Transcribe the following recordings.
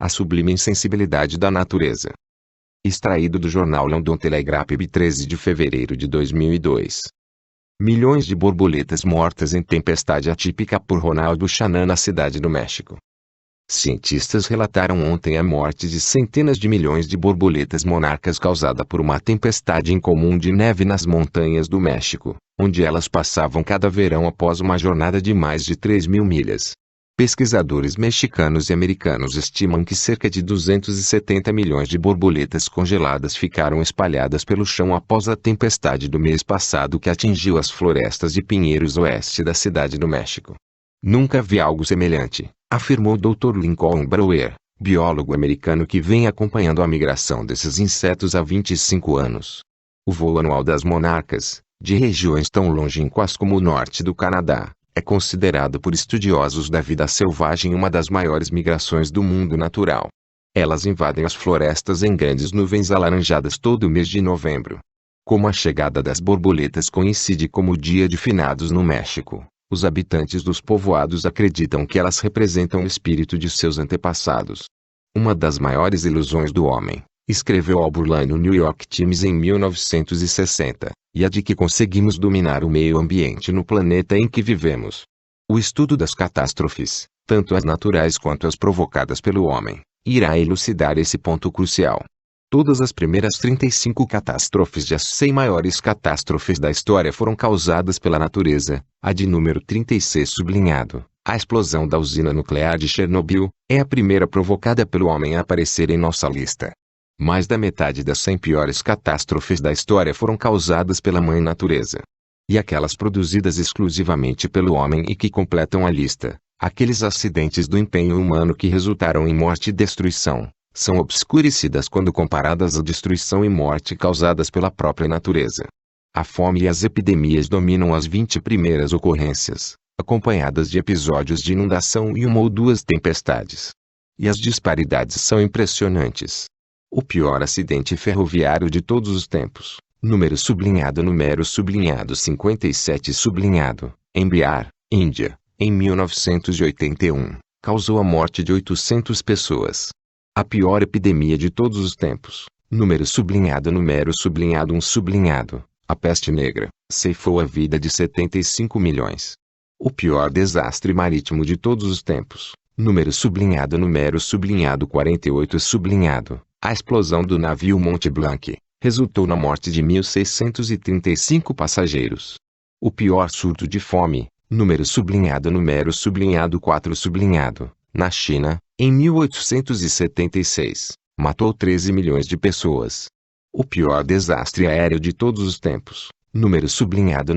A sublime insensibilidade da natureza. Extraído do jornal London Telegraph de 13 de fevereiro de 2002. Milhões de borboletas mortas em tempestade atípica por Ronald Shannon na cidade do México. Cientistas relataram ontem a morte de centenas de milhões de borboletas monarcas causada por uma tempestade incomum de neve nas montanhas do México, onde elas passavam cada verão após uma jornada de mais de 3.000 milhas. Pesquisadores mexicanos e americanos estimam que cerca de 270 milhões de borboletas congeladas ficaram espalhadas pelo chão após a tempestade do mês passado que atingiu as florestas de pinheiros oeste da cidade do México. Nunca vi algo semelhante, afirmou Dr. Lincoln Brower, biólogo americano que vem acompanhando a migração desses insetos há 25 anos. O voo anual das monarcas, de regiões tão longínquas como o norte do Canadá, é considerado por estudiosos da vida selvagem uma das maiores migrações do mundo natural. Elas invadem as florestas em grandes nuvens alaranjadas todo o mês de novembro. Como a chegada das borboletas coincide como o Dia de Finados no México, os habitantes dos povoados acreditam que elas representam o espírito de seus antepassados. Uma das maiores ilusões do homem, escreveu Al Burlan no New York Times em 1960, e a de que conseguimos dominar o meio ambiente no planeta em que vivemos. O estudo das catástrofes, tanto as naturais quanto as provocadas pelo homem, irá elucidar esse ponto crucial. Todas as primeiras 35 catástrofes das 100 maiores catástrofes da história foram causadas pela natureza. A de número 36 sublinhado, a explosão da usina nuclear de Chernobyl, é a primeira provocada pelo homem a aparecer em nossa lista. Mais da metade das 100 piores catástrofes da história foram causadas pela mãe natureza. E aquelas produzidas exclusivamente pelo homem e que completam a lista, aqueles acidentes do empenho humano que resultaram em morte e destruição, são obscurecidas quando comparadas à destruição e morte causadas pela própria natureza. A fome e as epidemias dominam as 20 primeiras ocorrências, acompanhadas de episódios de inundação e uma ou duas tempestades. E as disparidades são impressionantes. O pior acidente ferroviário de todos os tempos, número sublinhado 57 sublinhado, em Bihar, Índia, em 1981, causou a morte de 800 pessoas. A pior epidemia de todos os tempos, número sublinhado 1 sublinhado, a peste negra, ceifou a vida de 75 milhões. O pior desastre marítimo de todos os tempos, número sublinhado 48 sublinhado, a explosão do navio Mont Blanc, resultou na morte de 1.635 passageiros. O pior surto de fome, número sublinhado 4 sublinhado, na China, em 1876, matou 13 milhões de pessoas. O pior desastre aéreo de todos os tempos, número sublinhado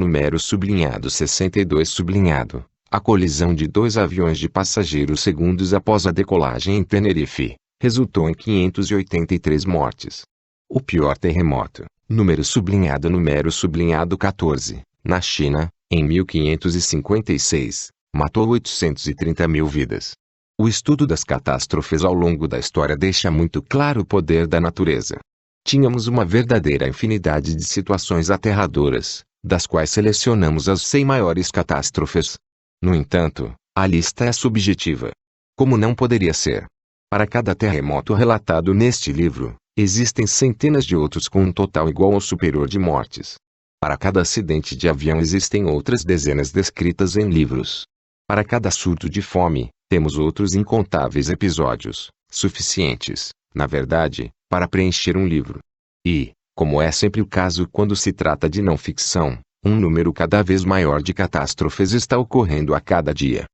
62 sublinhado, a colisão de dois aviões de passageiros segundos após a decolagem em Tenerife, resultou em 583 mortes. O pior terremoto, número sublinhado 14, na China, em 1556, matou 830 mil vidas. O estudo das catástrofes ao longo da história deixa muito claro o poder da natureza. Tínhamos uma verdadeira infinidade de situações aterradoras, das quais selecionamos as 100 maiores catástrofes. No entanto, a lista é subjetiva. Como não poderia ser? Para cada terremoto relatado neste livro, existem centenas de outros com um total igual ou superior de mortes. Para cada acidente de avião existem outras dezenas descritas em livros. Para cada surto de fome, temos outros incontáveis episódios, suficientes, na verdade, para preencher um livro. E, como é sempre o caso quando se trata de não ficção, um número cada vez maior de catástrofes está ocorrendo a cada dia.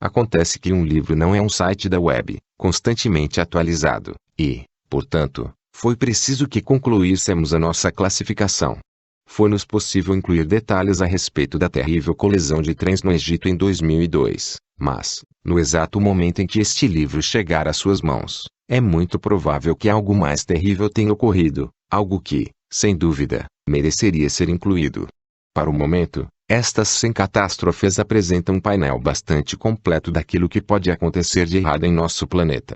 Acontece que um livro não é um site da web, constantemente atualizado, e, portanto, foi preciso que concluíssemos a nossa classificação. Foi-nos possível incluir detalhes a respeito da terrível colisão de trens no Egito em 2002, mas, no exato momento em que este livro chegar às suas mãos, é muito provável que algo mais terrível tenha ocorrido, algo que, sem dúvida, mereceria ser incluído. Para o momento, estas 100 catástrofes apresentam um painel bastante completo daquilo que pode acontecer de errado em nosso planeta.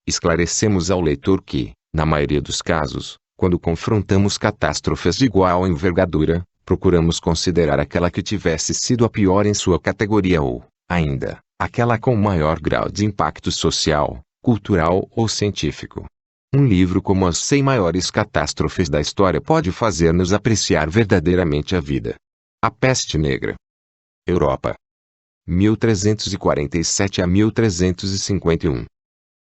Esclarecemos ao leitor que, na maioria dos casos, quando confrontamos catástrofes de igual envergadura, procuramos considerar aquela que tivesse sido a pior em sua categoria ou, ainda, aquela com maior grau de impacto social, cultural ou científico. Um livro como As 100 Maiores Catástrofes da História pode fazer-nos apreciar verdadeiramente a vida. A Peste Negra. Europa. 1347 a 1351.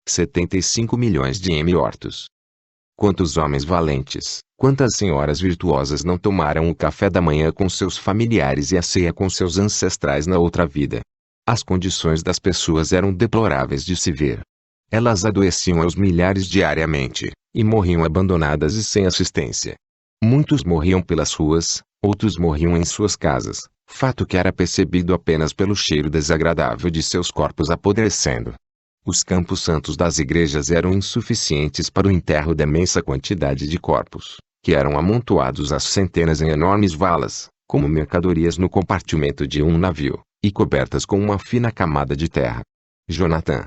75 milhões de mortos. Quantos homens valentes, quantas senhoras virtuosas não tomaram o café da manhã com seus familiares e a ceia com seus ancestrais na outra vida? As condições das pessoas eram deploráveis de se ver. Elas adoeciam aos milhares diariamente, e morriam abandonadas e sem assistência. Muitos morriam pelas ruas, outros morriam em suas casas, fato que era percebido apenas pelo cheiro desagradável de seus corpos apodrecendo. Os campos santos das igrejas eram insuficientes para o enterro da imensa quantidade de corpos, que eram amontoados às centenas em enormes valas, como mercadorias no compartimento de um navio, e cobertas com uma fina camada de terra. Jonatã.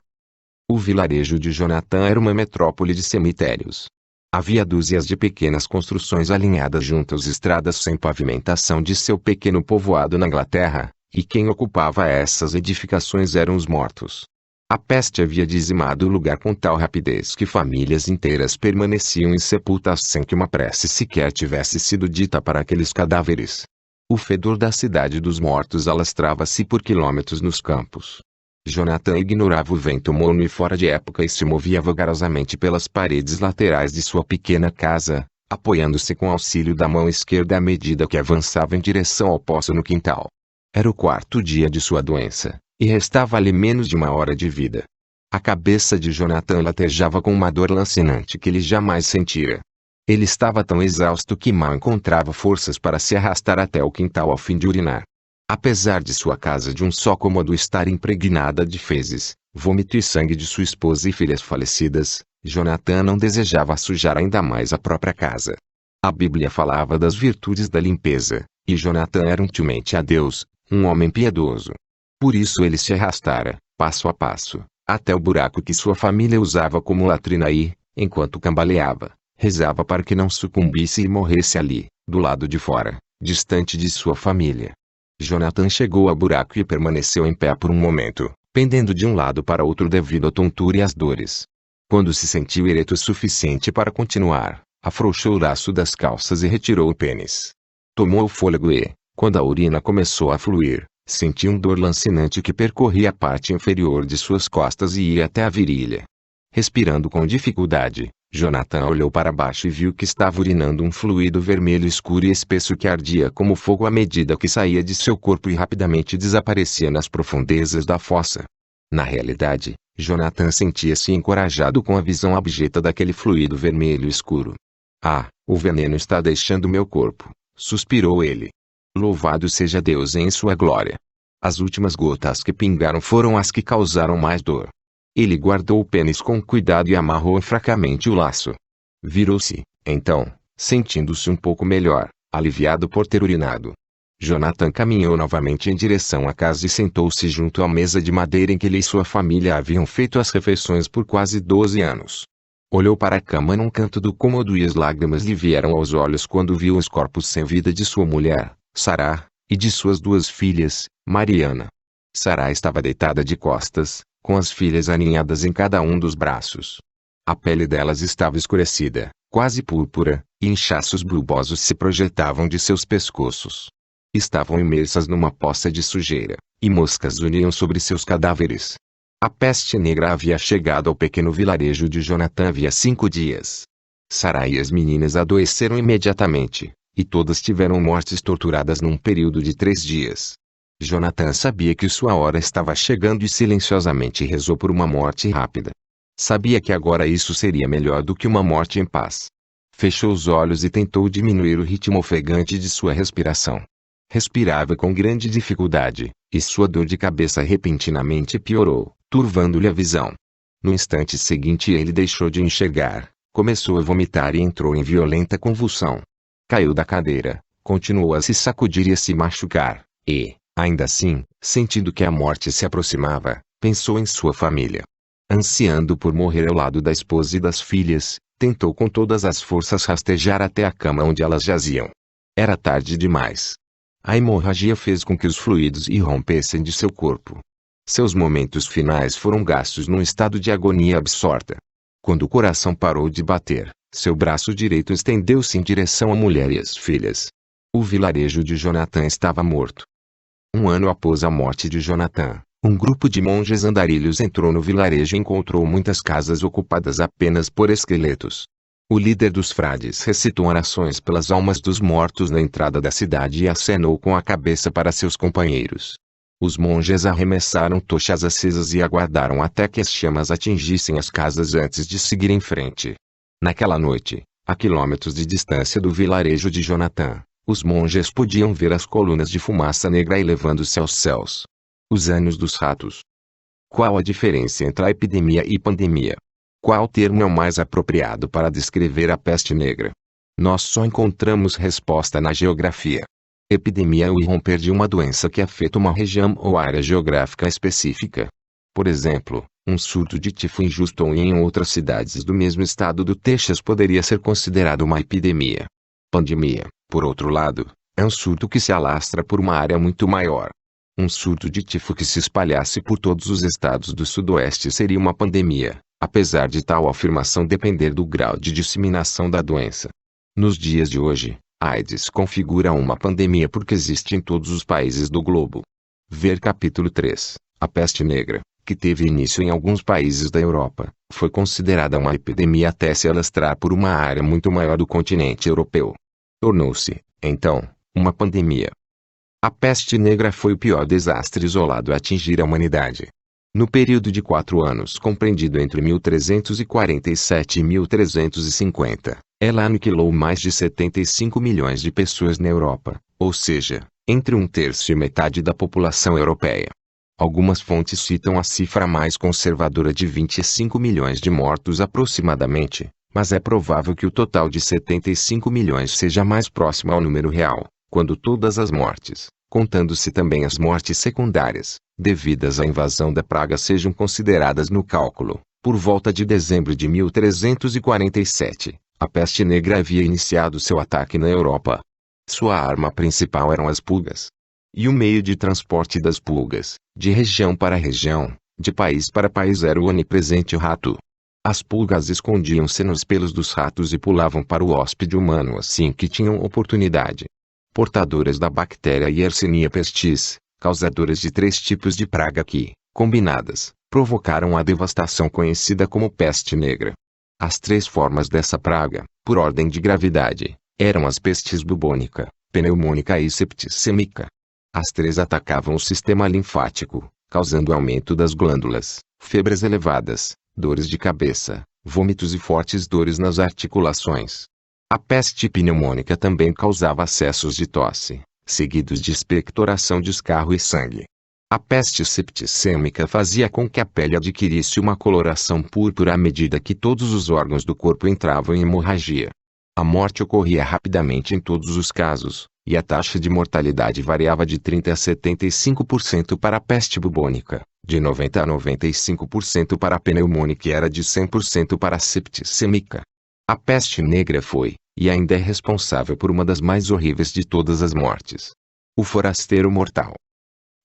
O vilarejo de Jonatã era uma metrópole de cemitérios. Havia dúzias de pequenas construções alinhadas junto às estradas sem pavimentação de seu pequeno povoado na Inglaterra, e quem ocupava essas edificações eram os mortos. A peste havia dizimado o lugar com tal rapidez que famílias inteiras permaneciam insepultas sem que uma prece sequer tivesse sido dita para aqueles cadáveres. O fedor da cidade dos mortos alastrava-se por quilômetros nos campos. Jonatã ignorava o vento morno e fora de época e se movia vagarosamente pelas paredes laterais de sua pequena casa, apoiando-se com auxílio da mão esquerda à medida que avançava em direção ao poço no quintal. Era o quarto dia de sua doença, e restava-lhe menos de uma hora de vida. A cabeça de Jonatã latejava com uma dor lancinante que ele jamais sentira. Ele estava tão exausto que mal encontrava forças para se arrastar até o quintal a fim de urinar. Apesar de sua casa de um só cômodo estar impregnada de fezes, vômito e sangue de sua esposa e filhas falecidas, Jonatã não desejava sujar ainda mais a própria casa. A Bíblia falava das virtudes da limpeza, e Jonatã era um temente a Deus, um homem piedoso. Por isso ele se arrastara, passo a passo, até o buraco que sua família usava como latrina e, enquanto cambaleava, rezava para que não sucumbisse e morresse ali, do lado de fora, distante de sua família. Jonatã chegou ao buraco e permaneceu em pé por um momento, pendendo de um lado para outro devido à tontura e às dores. Quando se sentiu ereto o suficiente para continuar, afrouxou o laço das calças e retirou o pênis. Tomou o fôlego e, quando a urina começou a fluir, sentiu um dor lancinante que percorria a parte inferior de suas costas e ia até a virilha. Respirando com dificuldade, Jonatã olhou para baixo e viu que estava urinando um fluido vermelho escuro e espesso que ardia como fogo à medida que saía de seu corpo e rapidamente desaparecia nas profundezas da fossa. Na realidade, Jonatã sentia-se encorajado com a visão abjeta daquele fluido vermelho escuro. Ah, o veneno está deixando meu corpo, suspirou ele. Louvado seja Deus em sua glória. As últimas gotas que pingaram foram as que causaram mais dor. Ele guardou o pênis com cuidado e amarrou fracamente o laço. Virou-se, então, sentindo-se um pouco melhor, aliviado por ter urinado. Jonatã caminhou novamente em direção à casa e sentou-se junto à mesa de madeira em que ele e sua família haviam feito as refeições por quase 12 anos. Olhou para a cama num canto do cômodo e as lágrimas lhe vieram aos olhos quando viu os corpos sem vida de sua mulher, Sarah, e de suas duas filhas, Mariana. Sarah estava deitada de costas, com as filhas aninhadas em cada um dos braços. A pele delas estava escurecida, quase púrpura, e inchaços bulbosos se projetavam de seus pescoços. Estavam imersas numa poça de sujeira, e moscas zuniam sobre seus cadáveres. A peste negra havia chegado ao pequeno vilarejo de Jonatã havia 5 dias. Sarah e as meninas adoeceram imediatamente, e todas tiveram mortes torturadas num período de 3 dias. Jonatã sabia que sua hora estava chegando e silenciosamente rezou por uma morte rápida. Sabia que agora isso seria melhor do que uma morte em paz. Fechou os olhos e tentou diminuir o ritmo ofegante de sua respiração. Respirava com grande dificuldade, e sua dor de cabeça repentinamente piorou, turvando-lhe a visão. No instante seguinte ele deixou de enxergar, começou a vomitar e entrou em violenta convulsão. Caiu da cadeira, continuou a se sacudir e a se machucar, e, ainda assim, sentindo que a morte se aproximava, pensou em sua família. Ansiando por morrer ao lado da esposa e das filhas, tentou com todas as forças rastejar até a cama onde elas jaziam. Era tarde demais. A hemorragia fez com que os fluidos irrompessem de seu corpo. Seus momentos finais foram gastos num estado de agonia absorta. Quando o coração parou de bater, seu braço direito estendeu-se em direção à mulher e às filhas. O vilarejo de Jonathan estava morto. Um ano após a morte de Jonathan, um grupo de monges andarilhos entrou no vilarejo e encontrou muitas casas ocupadas apenas por esqueletos. O líder dos frades recitou orações pelas almas dos mortos na entrada da cidade e acenou com a cabeça para seus companheiros. Os monges arremessaram tochas acesas e aguardaram até que as chamas atingissem as casas antes de seguir em frente. Naquela noite, a quilômetros de distância do vilarejo de Jonathan, os monges podiam ver as colunas de fumaça negra elevando-se aos céus. Os anos dos ratos. Qual a diferença entre a epidemia e pandemia? Qual termo é o mais apropriado para descrever a peste negra? Nós só encontramos resposta na geografia. Epidemia é o irromper de uma doença que afeta uma região ou área geográfica específica. Por exemplo, um surto de tifo em Houston e em outras cidades do mesmo estado do Texas poderia ser considerado uma epidemia. Pandemia, por outro lado, é um surto que se alastra por uma área muito maior. Um surto de tifo que se espalhasse por todos os estados do Sudoeste seria uma pandemia, apesar de tal afirmação depender do grau de disseminação da doença. Nos dias de hoje, a AIDS configura uma pandemia porque existe em todos os países do globo. Ver capítulo 3. A peste negra, que teve início em alguns países da Europa, foi considerada uma epidemia até se alastrar por uma área muito maior do continente europeu. Tornou-se, então, uma pandemia. A peste negra foi o pior desastre isolado a atingir a humanidade. No período de 4 anos compreendido entre 1347 e 1350, ela aniquilou mais de 75 milhões de pessoas na Europa, ou seja, entre 1/3 e metade da população europeia. Algumas fontes citam a cifra mais conservadora de 25 milhões de mortos aproximadamente, mas é provável que o total de 75 milhões seja mais próximo ao número real, quando todas as mortes, contando-se também as mortes secundárias, devidas à invasão da praga sejam consideradas no cálculo. Por volta de dezembro de 1347, a peste negra havia iniciado seu ataque na Europa. Sua arma principal eram as pulgas. E o meio de transporte das pulgas, de região para região, de país para país, era o onipresente rato. As pulgas escondiam-se nos pelos dos ratos e pulavam para o hóspede humano assim que tinham oportunidade. Portadoras da bactéria Yersinia pestis, causadoras de 3 tipos de praga que, combinadas, provocaram a devastação conhecida como peste negra. As 3 formas dessa praga, por ordem de gravidade, eram as pestes bubônica, pneumônica e septicêmica. As 3 atacavam o sistema linfático, causando aumento das glândulas, febres elevadas, dores de cabeça, vômitos e fortes dores nas articulações. A peste pneumônica também causava acessos de tosse, seguidos de expectoração de escarro e sangue. A peste septicêmica fazia com que a pele adquirisse uma coloração púrpura à medida que todos os órgãos do corpo entravam em hemorragia. A morte ocorria rapidamente em todos os casos, e a taxa de mortalidade variava de 30% a 75% para a peste bubônica, de 90% a 95% para a pneumônica e era de 100% para a septicêmica. A peste negra foi, e ainda é responsável por uma das mais horríveis de todas as mortes. O forasteiro mortal.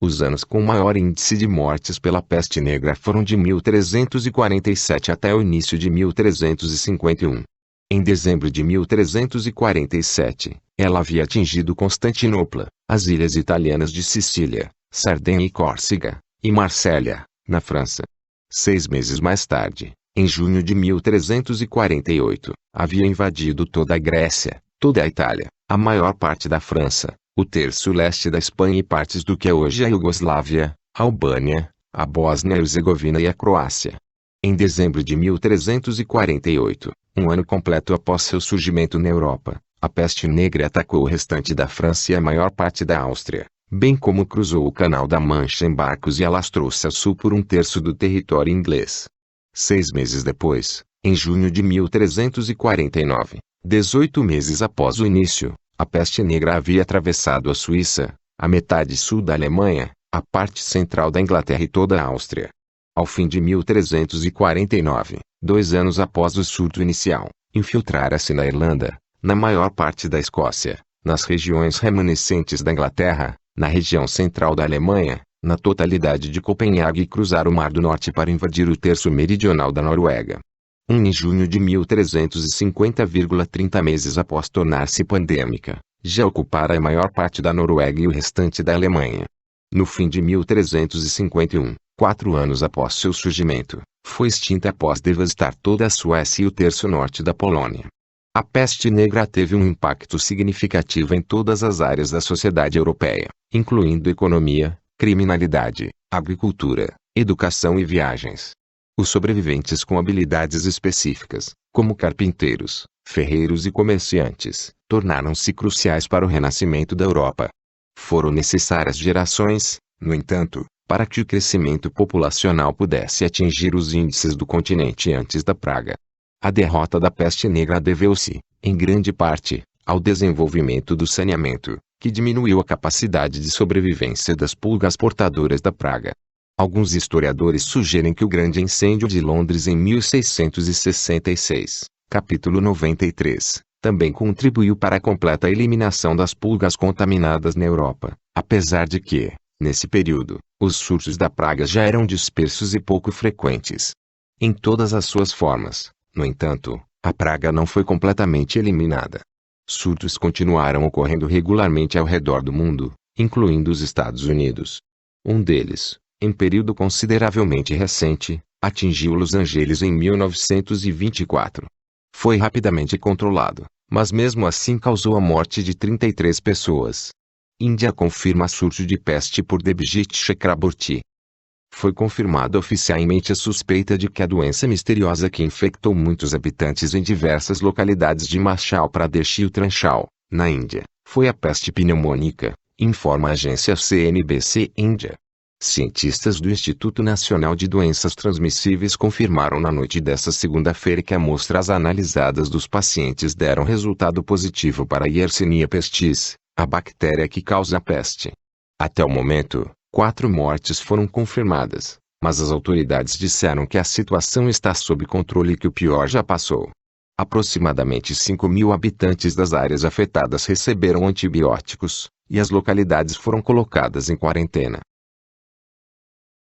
Os anos com maior índice de mortes pela peste negra foram de 1347 até o início de 1351. Em dezembro de 1347, ela havia atingido Constantinopla, as ilhas italianas de Sicília, Sardenha e Córcega, e Marsella, na França. 6 meses mais tarde, em junho de 1348, havia invadido toda a Grécia, toda a Itália, a maior parte da França, o terço leste da Espanha e partes do que é hoje a Iugoslávia, a Albânia, a Bósnia e Herzegovina e a Croácia. Em dezembro de 1348, um ano completo após seu surgimento na Europa, a peste negra atacou o restante da França e a maior parte da Áustria, bem como cruzou o Canal da Mancha em barcos e alastrou-se a sul por 1/3 do território inglês. 6 meses depois, em junho de 1349, 18 meses após o início, a peste negra havia atravessado a Suíça, a metade sul da Alemanha, a parte central da Inglaterra e toda a Áustria. Ao fim de 1349, 2 anos após o surto inicial, infiltrara-se na Irlanda, na maior parte da Escócia, nas regiões remanescentes da Inglaterra, na região central da Alemanha, na totalidade de Copenhague e cruzar o Mar do Norte para invadir o terço meridional da Noruega. Em junho de 1350, 30 meses após tornar-se pandêmica, já ocupara a maior parte da Noruega e o restante da Alemanha. No fim de 1351, 4 anos após seu surgimento, foi extinta após devastar toda a Suécia e o terço norte da Polônia. A peste negra teve um impacto significativo em todas as áreas da sociedade europeia, incluindo economia, criminalidade, agricultura, educação e viagens. Os sobreviventes com habilidades específicas, como carpinteiros, ferreiros e comerciantes, tornaram-se cruciais para o renascimento da Europa. Foram necessárias gerações, no entanto, para que o crescimento populacional pudesse atingir os índices do continente antes da praga. A derrota da peste negra deveu-se, em grande parte, ao desenvolvimento do saneamento, que diminuiu a capacidade de sobrevivência das pulgas portadoras da praga. Alguns historiadores sugerem que o grande incêndio de Londres em 1666, capítulo 93, também contribuiu para a completa eliminação das pulgas contaminadas na Europa, apesar de que, nesse período, os surtos da praga já eram dispersos e pouco frequentes. Em todas as suas formas, no entanto, a praga não foi completamente eliminada. Surtos continuaram ocorrendo regularmente ao redor do mundo, incluindo os Estados Unidos. Um deles, em período consideravelmente recente, atingiu Los Angeles em 1924. Foi rapidamente controlado, mas mesmo assim causou a morte de 33 pessoas. Índia confirma surto de peste por Debjit Chakraborty. Foi confirmada oficialmente a suspeita de que a doença misteriosa que infectou muitos habitantes em diversas localidades de Machal Pradesh e Uttarakhand, na Índia, foi a peste pneumônica, informa a agência CNBC Índia. Cientistas do Instituto Nacional de Doenças Transmissíveis confirmaram na noite desta segunda-feira que amostras analisadas dos pacientes deram resultado positivo para Yersinia pestis, a bactéria que causa a peste. Até o momento, 4 mortes foram confirmadas, mas as autoridades disseram que a situação está sob controle e que o pior já passou. Aproximadamente 5.000 habitantes das áreas afetadas receberam antibióticos, e as localidades foram colocadas em quarentena.